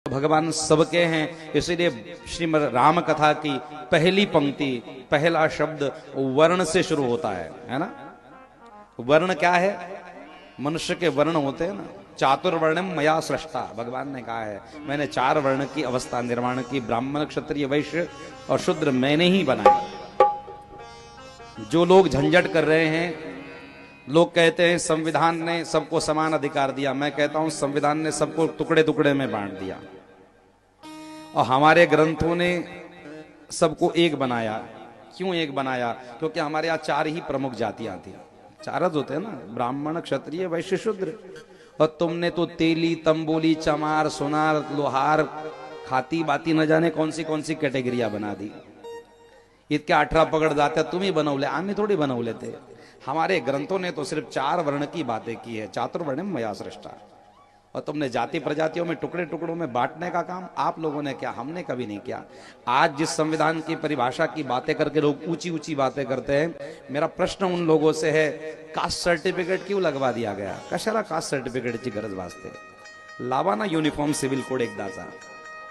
भगवान सबके हैं, इसीलिए श्रीमद् राम कथा की पहली पंक्ति, पहला शब्द वर्ण से शुरू होता है ना। वर्ण क्या है? मनुष्य के वर्ण होते हैं ना। चातुर्वर्णम मया सृष्टा, भगवान ने कहा है मैंने 4 वर्ण की अवस्था निर्माण की, ब्राह्मण क्षत्रिय वैश्य और शूद्र मैंने ही बनाए। जो लोग झंझट कर रहे हैं, लोग कहते हैं संविधान ने सबको समान अधिकार दिया, मैं कहता हूं संविधान ने सबको टुकड़े टुकड़े में बांट दिया और हमारे ग्रंथों ने सबको एक बनाया। क्यों एक बनाया? क्योंकि हमारे यहाँ 4 ही प्रमुख जातियां थी, 4 होते हैं ना, ब्राह्मण क्षत्रिय वैश्य शूद्र। और तुमने तो तेली तंबोली चमार सोनार लोहार खाती बाती न जाने कौन सी कैटेगरिया बना दी। इतक्या 18 पगड जात्या तुम्ही बनवले, आम्ही थोडी बनवले थे। हमारे ग्रंथों ने तो सिर्फ 4 वर्ण की बातें की है, चातुर्वर्णम मया सृष्टा। और तुमने जाति प्रजातियों में टुकड़े टुकड़ों में बांटने का काम आप लोगों ने किया, हमने कभी नहीं किया। आज जिस संविधान की परिभाषा की बातें करके लोग ऊंची ऊंची बातें करते हैं, मेरा प्रश्न उन लोगों से है, कास्ट सर्टिफिकेट क्यों लगवा दिया गया? कशाला कास्ट सर्टिफिकेटची गरज भासते? लावा ना युनिफॉर्म सिव्हिल कोड एकदाचा,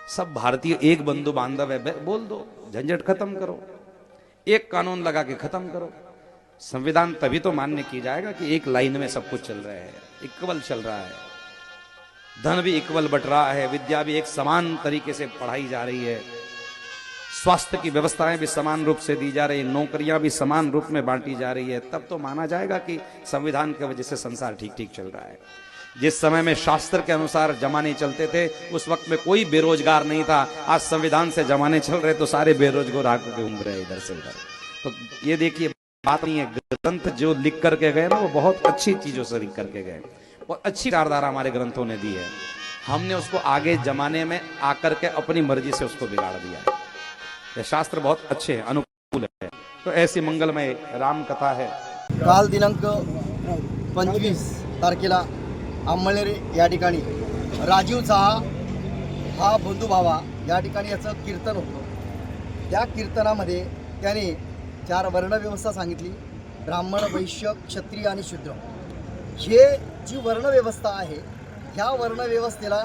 सब भारतीय एक बंधु बांधव है, बोल दो, झंझट खत्म करो, एक कानून लगा के खत्म करो। संविधान तभी तो मान्य की जाएगा कि एक लाइन में सब कुछ चल रहा है, इक्वल चल रहा है, धन भी इक्वल बट रहा है, विद्या भी एक समान तरीके से पढ़ाई जा रही है, स्वास्थ्य की व्यवस्थाएं भी समान रूप से दी जा रही है, नौकरियां भी समान रूप में बांटी जा रही है। तब तो माना जाएगा कि संविधान की वजह से संसार ठीक ठीक चल रहा है। जिस समय में शास्त्र के अनुसार जमाने चलते थे, उस वक्त में कोई बेरोजगार नहीं था। आज संविधान से जमाने चल रहे तो सारे बेरोजगार आकर के घूम रहे इधर से उधर। तो ये देखिए बात नहीं है, ग्रंथ जो लिख करके गए ना, वो बहुत अच्छी चीजों से लिख करके गए और अच्छी विचारधारा हमारे ग्रंथों ने दी है। हमने उसको आगे जमाने में आकर के अपनी मर्जी से उसको बिगाड़ दिया है। ये शास्त्र बहुत अच्छे हैं, अनुकूल है। तो ऐसी मंगलमय राम कथा है। काल दिनांक 25 तारखेला आंबळनेर या ठिकाणी राजीव साहा हा बंधुभावा या ठिकाणी याचं कीर्तन होतं। त्या कीर्तनामध्ये त्याने 4 वर्णव्यवस्था सांगितली, ब्राह्मण वैश्य क्षत्रिय आणि शूद्र। हे जी वर्णव्यवस्था आहे, ह्या वर्णव्यवस्थेला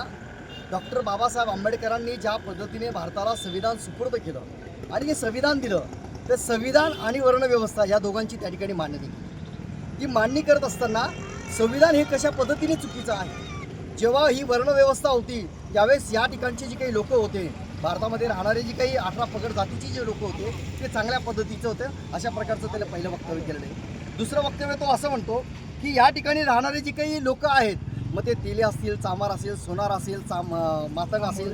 डॉक्टर बाबासाहेब आंबेडकरांनी ज्या पद्धतीने भारताला संविधान सुपूर्द केलं आणि हे संविधान दिलं, तर संविधान आणि वर्णव्यवस्था या दोघांची त्या ठिकाणी मान्यता केली। ती मान्य करत असताना संविधान हे कशा पद्धतीने चुकीचं आहे, जेव्हा ही वर्णव्यवस्था होती त्यावेळेस या ठिकाणचे जे काही लोक होते, भारतामध्ये राहणारे जी काही 18 पगड जातीची जे लोक होते ते चांगल्या पद्धतीचं होतं, अशा प्रकारचं त्याला पहिलं वक्तव्य केलं आहे। दुसरं वक्तव्य तो असं म्हणतो की या ठिकाणी राहणारे जे काही लोक आहेत, मग ते तेले असतील, चामार असेल, सोनार असेल, मातंग असेल,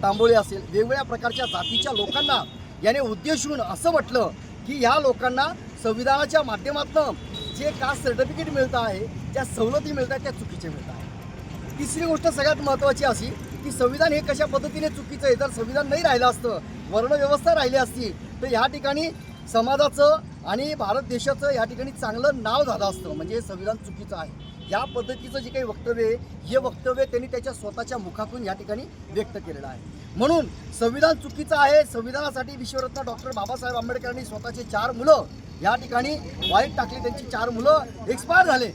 तांबोळे असेल, वेगवेगळ्या प्रकारच्या जातीच्या लोकांना याने उद्देशून असं म्हटलं की ह्या लोकांना संविधानाच्या माध्यमातून जे कास्ट सर्टिफिकेट मिळतं आहे, ज्या सवलती मिळत आहेत त्या चुकीच्या मिळत आहेत। तिसरी गोष्ट सगळ्यात महत्त्वाची अशी की संविधान हे कशा पद्धतीने चुकीचं आहे, जर संविधान नाही राहिलं असतं, वर्णव्यवस्था राहिली असती, तर या ठिकाणी समाजाचं आणि भारत देशाचं या ठिकाणी चांगलं नाव झालं असतं। म्हणजे संविधान चुकीचं आहे या पद्धतीचं जे काही वक्तव्य आहे, हे वक्तव्य त्यांनी त्याच्या स्वतःच्या मुखातून या ठिकाणी व्यक्त केलेलं आहे। म्हणून संविधान चुकीचं आहे। संविधानासाठी विश्वरत्न डॉक्टर बाबासाहेब आंबेडकरांनी स्वतःचे 4 मुलं या ठिकाणी वाईट टाकली, त्यांची 4 मुलं एक्सपायर झाले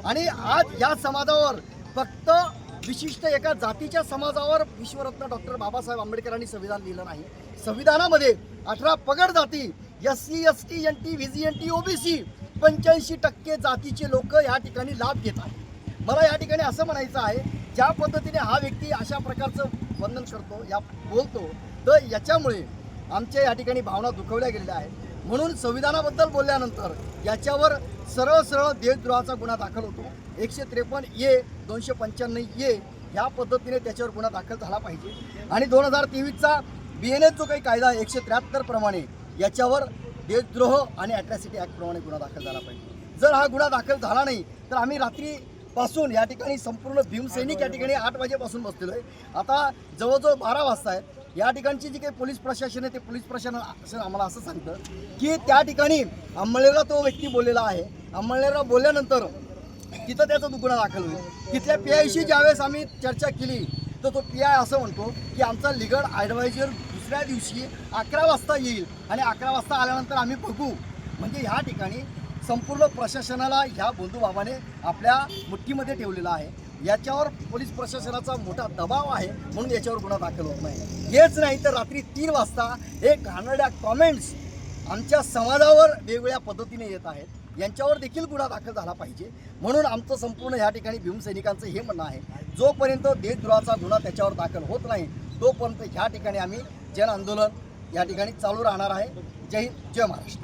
आणि आज या समाजावर फक्त विशिष्ट एका जातीच्या समाजावर विश्वरत्न डॉक्टर बाबासाहेब आंबेडकरांनी संविधान लिहिलं नाही। संविधानामध्ये 18 पगड जाती, SC ST NT VGNT OBC 85% जातीचे लोक या ठिकाणी लाभ घेत आहेत। मला या ठिकाणी असं म्हणायचं आहे, ज्या पद्धतीने हा व्यक्ती अशा प्रकारचं वर्णन करतो, या बोलतो, तर याच्यामुळे आमच्या या ठिकाणी भावना दुखवल्या गेलेल्या आहेत। म्हणून संविधानाबद्दल बोलल्यानंतर याच्यावर सरळ सरळ देशद्रोहाचा गुन्हा दाखल होतो। 153 A 295 A ह्या पद्धतीने त्याच्यावर गुन्हा दाखल झाला पाहिजे आणि 2023चा BNS जो काही कायदा 173 प्रमाणे याच्यावर देशद्रोह आणि अॅट्रॉसिटी ॲक्ट प्रमाणे गुन्हा दाखल झाला पाहिजे। जर हा गुन्हा दाखल झाला नाही तर आम्ही रात्रीपासून या ठिकाणी संपूर्ण भीमसैनिक या ठिकाणी 8 वाजेपासून बसलेलो आहे। आता जवळजवळ 12 वाजता आहेत। या ठिकाणची जी काही पोलीस प्रशासन आहे, ते पोलीस प्रशासन आम्हाला असं सांगतं की त्या ठिकाणी अंबळनेरला तो व्यक्ती बोललेला आहे, अंबळनेरला बोलल्यानंतर तिथं त्याचा गुन्हा दाखल होईल। तिथल्या PIशी ज्यावेळेस आम्ही चर्चा केली तर तो PI असं म्हणतो की आमचा लीगल ॲडवायझर दुसऱ्या दिवशी 11 वाजता येईल आणि 11 वाजता आल्यानंतर आम्ही बघू। म्हणजे ह्या ठिकाणी संपूर्ण प्रशासनाला ह्या बंधुभावाने आपल्या मुठ्ठीमध्ये ठेवलेला आहे। याच्यावर पोलीस प्रशासनाचा मोठा दबाव आहे म्हणून याच्यावर गुन्हा दाखल होत नाही. हेच नाही तर रात्री 3 वाजता हे घाणेरड्या कॉमेंट्स आमच्या समाजावर वेगवेगळ्या पद्धतीने येत आहेत. यांच्यावर देखील गुन्हा दाखल झाला पाहिजे म्हणून आमचं संपूर्ण ह्या ठिकाणी भीमसैनिकांचं हे म्हणणं आहे. जोपर्यंत देशद्रोहाचा गुन्हा त्याच्यावर दाखल होत नाही तोपर्यंत ह्या ठिकाणी आम्ही जन आंदोलन या ठिकाणी चालू राहणार आहे. जय हिंद, जय महाराष्ट्र.